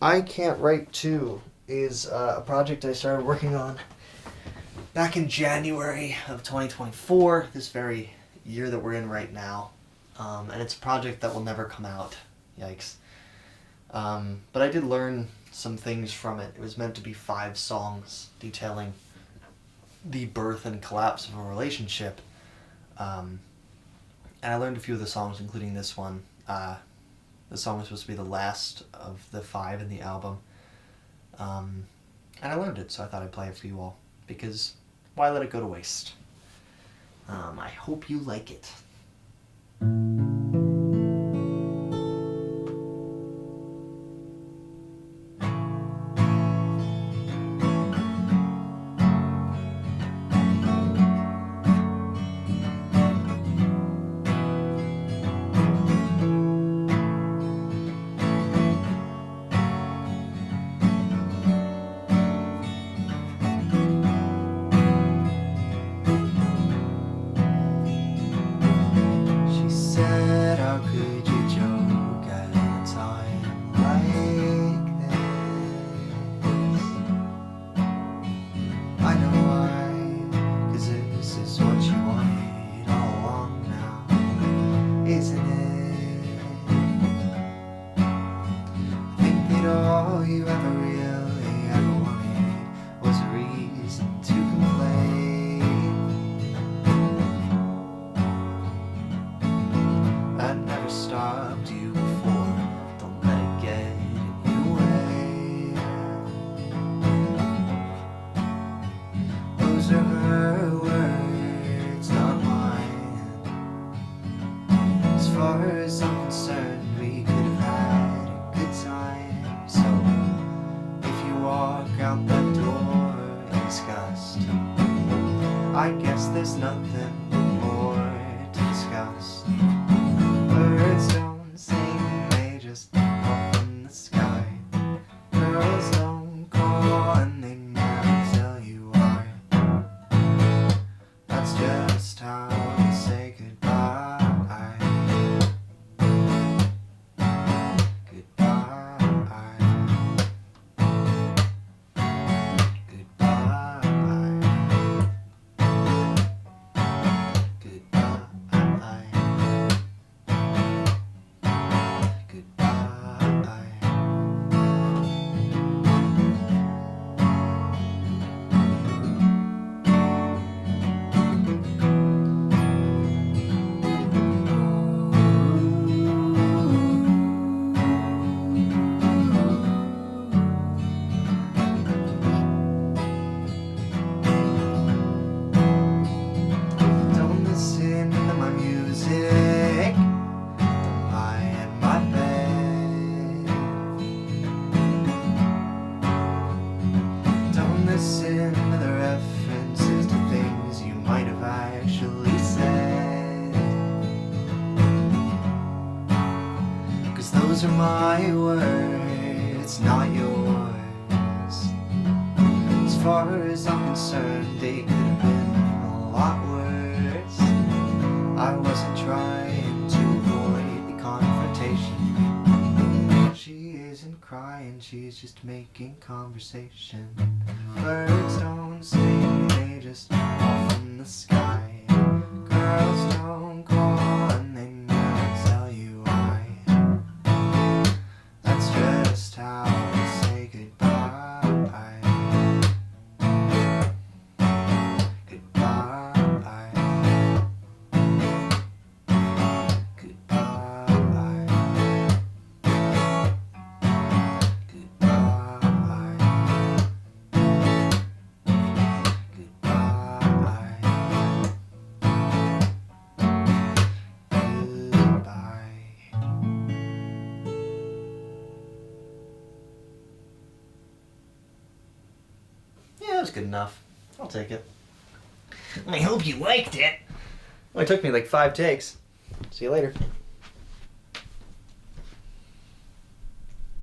I Can't Write 2 is a project I started working on back in January of 2024, this very year that we're in right now. And it's a project that will never come out. Yikes. But I did learn some things from it. It was meant to be 5 songs detailing the birth and collapse of a relationship. And I learned a few of the songs, including this one. The song was supposed to be the last of the 5 in the album. And I learned it, so I thought I'd play it for you all, because why let it go to waste? I hope you like it. I guess there's nothing more to discuss. Birds don't sing, they just fall from the sky. Girls don't call and they never tell you why. That's just how we say goodbye. Listen to the references to things you might have actually said, 'cause those are my words, not yours. As far as I'm concerned, they could have been a lot worse. I wasn't trying to avoid the confrontation. She isn't crying, she's just making conversation. Birds don't sing, they just fall from the sky. Girls don't call and they never tell you why. That's just how we say goodbye. Goodbye. Yeah, that was good enough. I'll take it. I hope you liked it. Only took me like 5 takes. See you later.